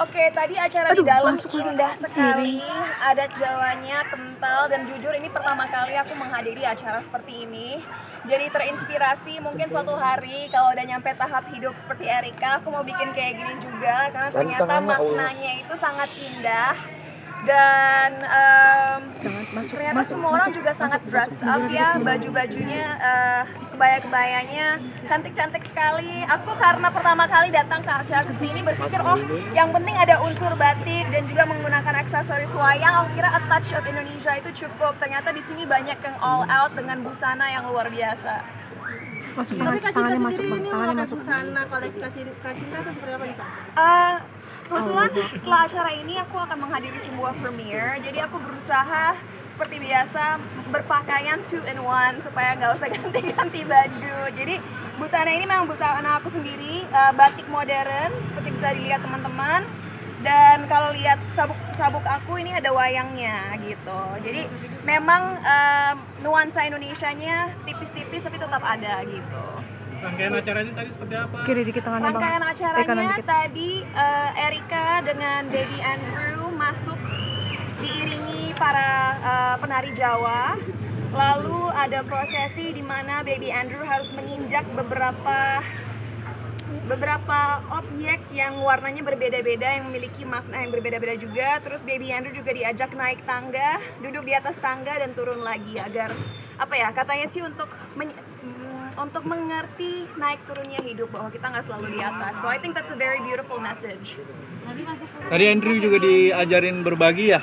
Oke, tadi acara di dalam indah sekali, adat Jawanya kental, dan jujur ini pertama kali aku menghadiri acara seperti ini. Jadi terinspirasi mungkin suatu hari kalau udah nyampe tahap hidup seperti Erika, aku mau bikin kayak gini juga karena ternyata maknanya itu sangat indah. Dan ternyata semua orang juga sangat dressed up ya, baju-bajunya, kebaya-kebayanya cantik-cantik sekali. Aku karena pertama kali datang ke acara seperti ini berpikir, oh yang penting ada unsur batik dan juga menggunakan aksesoris wayang. Aku kira a touch of Indonesia itu cukup. Ternyata di sini banyak yang all out dengan busana yang luar biasa. Tapi Kak Cinta sendiri ini memakai busana koleksi Kak Cinta itu seperti apa nih Kak? Kebetulan setelah acara ini aku akan menghadiri sebuah premiere, jadi aku berusaha seperti biasa berpakaian 2-in-1 supaya nggak usah ganti-ganti baju. Jadi busana ini memang busana aku sendiri, batik modern seperti bisa dilihat teman-teman. Dan kalau lihat sabuk aku ini ada wayangnya gitu. Jadi memang nuansa Indonesianya tipis-tipis tapi tetap ada gitu. Rangkaian acaranya tadi seperti apa? Kiri dikit tangannya Bang. Rangkaian acaranya kanan dikit. tadi Erika dengan Baby Andrew masuk diiringi para penari Jawa. Lalu ada prosesi di mana Baby Andrew harus menginjak beberapa objek yang warnanya berbeda-beda, yang memiliki makna yang berbeda-beda juga. Terus Baby Andrew juga diajak naik tangga, duduk di atas tangga dan turun lagi agar apa ya, katanya sih untuk mengerti naik turunnya hidup, bahwa kita nggak selalu di atas. So I think that's a very beautiful message. Tadi Andrew juga diajarin berbagi ya?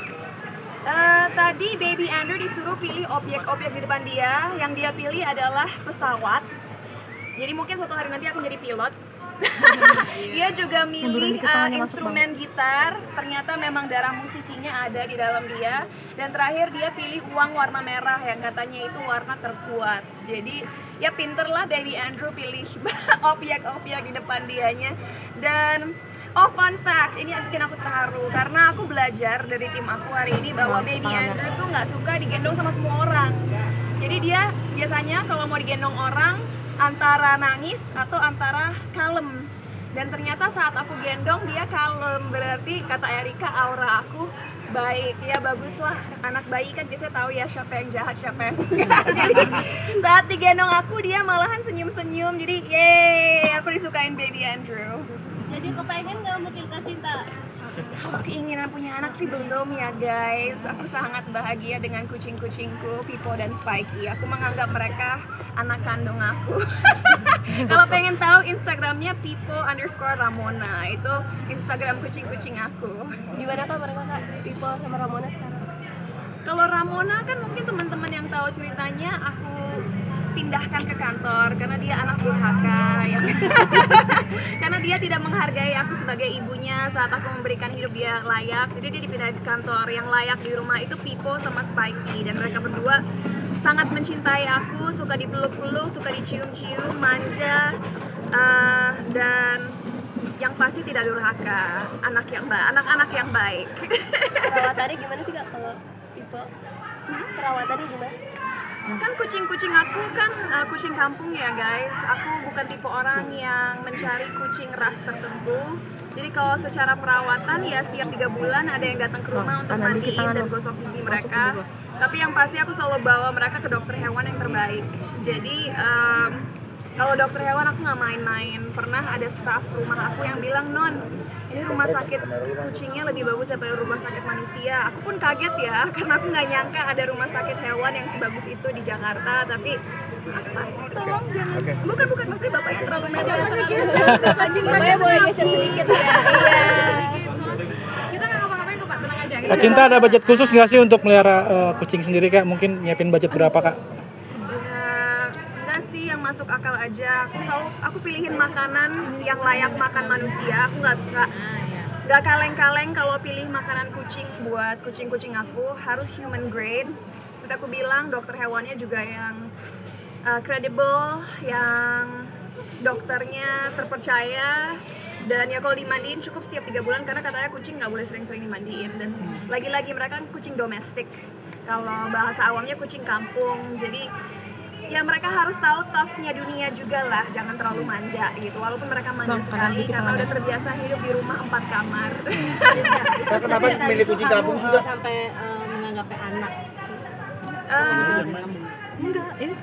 Tadi Baby Andrew disuruh pilih objek-objek di depan dia. Yang dia pilih adalah pesawat. Jadi mungkin suatu hari nanti aku jadi pilot. Dia juga milih instrumen gitar. Ternyata memang darah musisinya ada di dalam dia. Dan terakhir dia pilih uang warna merah yang katanya itu warna terkuat. Jadi ya pinter lah Baby Andrew pilih objek-objek di depan dianya. Dan fun fact, ini bikin aku terharu karena aku belajar dari tim aku hari ini bahwa Baby Andrew tuh nggak suka digendong sama semua orang. Jadi dia biasanya kalau mau digendong orang antara nangis atau antara kalem. Dan ternyata saat aku gendong dia kalem, berarti kata Erika aura aku baik. Ya baguslah, anak bayi kan biasanya tahu ya siapa yang jahat siapa yang enggak. Jadi saat digendong aku dia malahan senyum-senyum. Jadi yeay, aku disukain Baby Andrew. Jadi kepengen nggak mungkin Kak Cinta? Kalau keinginan punya anak sih belum ya guys. Aku sangat bahagia dengan kucing-kucingku, Pipo dan Spikey. Aku menganggap mereka anak kandung aku. Kalau pengen tahu Instagramnya Pipo_Ramona. Itu Instagram kucing-kucing aku. Di mana Kak mereka Kak? Pipo sama Ramona sekarang? Kalau Ramona kan mungkin teman-teman yang tahu ceritanya aku pindahkan ke kantor karena dia anak durhaka ya. Karena dia tidak menghargai aku sebagai ibunya saat aku memberikan hidup dia layak. Jadi dia dipindah ke kantor. Yang layak di rumah itu Pipo sama Spikey, dan mereka berdua sangat mencintai aku, suka dipeluk-peluk, suka dicium-cium, manja, dan yang pasti tidak durhaka, anak-anak yang baik. Perawatannya gimana sih Kak kalau Pipo? Perawatannya gimana? Kan kucing-kucing aku kan kucing kampung ya guys. Aku bukan tipe orang yang mencari kucing ras tertentu. Jadi kalau secara perawatan ya setiap 3 bulan ada yang datang ke rumah untuk mandiin dan gosok gigi mereka. Tapi yang pasti aku selalu bawa mereka ke dokter hewan yang terbaik. Jadi kalau dokter hewan aku nggak main-main. Pernah ada staf rumah aku yang bilang, "Non, ini rumah sakit kucingnya lebih bagus daripada rumah sakit manusia." Aku pun kaget ya, karena aku nggak nyangka ada rumah sakit hewan yang sebagus itu di Jakarta. Tapi tolong jangan, bukan maksudnya bapaknya terlalu megang. Bapaknya boleh geser sedikit ya. Iya. Kita nggak ngapa-ngapain kok Pak, tenang aja. Kak Cinta ada budget khusus nggak sih untuk melihara kucing sendiri Kak? Mungkin nyiapin budget berapa Kak? Enggak sih, yang masuk akal aja. Aku pilihin makanan yang layak makan manusia. Aku nggak kaleng-kaleng kalau pilih makanan kucing buat kucing-kucing aku, harus human grade. Seperti aku bilang, dokter hewannya juga yang credible, yang dokternya terpercaya. Dan ya kalau dimandiin cukup setiap 3 bulan karena katanya kucing nggak boleh sering-sering dimandiin. Dan lagi-lagi mereka kan kucing domestik. Kalau bahasa awamnya kucing kampung. Jadi ya mereka harus tahu toughnya dunia juga lah, jangan terlalu manja gitu. Walaupun mereka manja sekali karena udah terbiasa hidup di rumah 4 kamar. Nah, kenapa milih kucing kampung sih kak? Sampai menganggapnya anak. Enggak, ini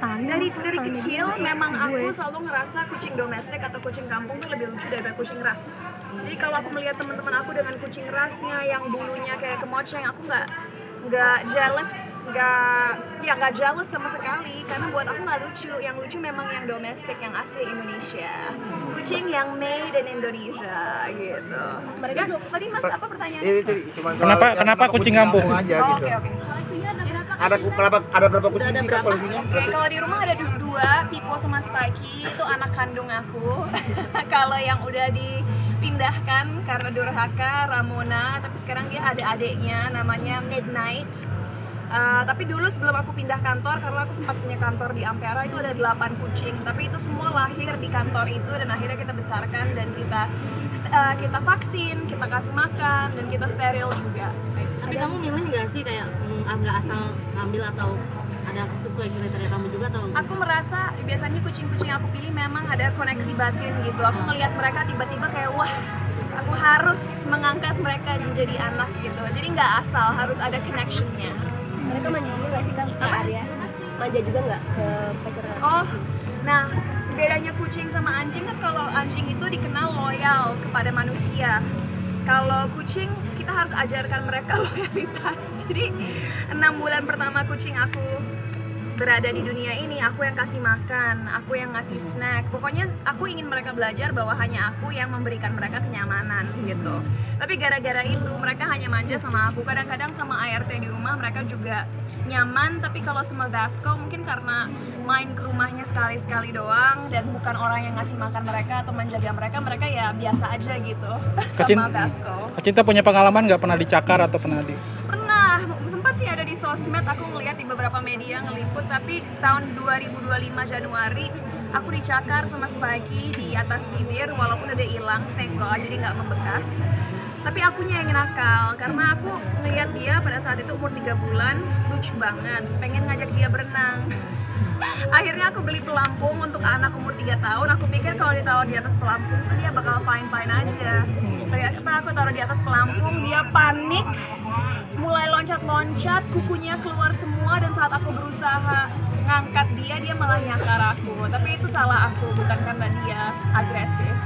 dari kecil memang aku selalu ngerasa kucing domestik atau kucing kampung tuh lebih lucu daripada kucing ras. Jadi kalau aku melihat teman-teman aku dengan kucing rasnya yang bulunya kayak kemoceng, aku nggak jealous, nggak jealous sama sekali karena buat aku nggak lucu. Yang lucu memang yang domestik, yang asli Indonesia, kucing yang made in Indonesia gitu. Mereka tadi mas apa pertanyaannya? Ini cuma soal Kenapa kucing kampung aja Oh, gitu. oke. Ada berapa kucing sih kak polisinya? Oke, kalau di rumah ada dua, Pipo sama Spikey, itu anak kandung aku. Kalau yang udah dipindahkan karena durhaka, Ramona, tapi sekarang dia ada adiknya namanya Midnight. Tapi dulu sebelum aku pindah kantor, karena aku sempat punya kantor di Ampera, itu ada 8 kucing. Tapi itu semua lahir di kantor itu dan akhirnya kita besarkan dan kita vaksin, kita kasih makan dan kita steril juga. Tapi kamu milih nggak sih kayak nggak asal ngambil atau ada sesuai kriteria kamu juga atau? Aku merasa biasanya kucing-kucing yang aku pilih memang ada koneksi batin gitu. Aku ngelihat mereka tiba-tiba kayak wah, aku harus mengangkat mereka menjadi anak gitu. Jadi nggak asal, harus ada connectionnya. Mereka manja juga nggak sih Kang ke Arya? Manja juga nggak ke pacar? Oh, nah bedanya kucing sama anjing kan kalau anjing itu dikenal loyal kepada manusia. Kalau kucing kita harus ajarkan mereka loyalitas. Jadi 6 bulan pertama kucing aku berada di dunia ini, aku yang kasih makan, aku yang ngasih snack. Pokoknya aku ingin mereka belajar bahwa hanya aku yang memberikan mereka kenyamanan gitu. Tapi gara-gara itu mereka hanya manja sama aku. Kadang-kadang sama ART di rumah mereka juga nyaman, tapi kalau sama Vasco mungkin karena main ke rumahnya sekali-sekali doang dan bukan orang yang ngasih makan mereka atau menjaga mereka, mereka ya biasa aja gitu sama Vasco. Cinta punya pengalaman nggak pernah dicakar atau pernah Pernah, sempat sih ada di sosmed, aku ngeliat di beberapa media ngeliput, tapi tahun 2025 Januari aku dicakar sama Spikey di atas bibir walaupun udah hilang, thank God, jadi nggak membekas. Tapi akunya yang nakal, karena aku ngeliat dia pada saat itu umur 3 bulan, lucu banget, pengen ngajak dia berenang. Akhirnya aku beli pelampung untuk anak umur 3 tahun, aku pikir kalau ditaruh di atas pelampung tuh dia bakal fine-fine aja. Ternyata aku taruh di atas pelampung, dia panik, mulai loncat-loncat, kukunya keluar semua, dan saat aku berusaha ngangkat dia malah nyakar aku. Tapi itu salah aku, bukan karena dia agresif.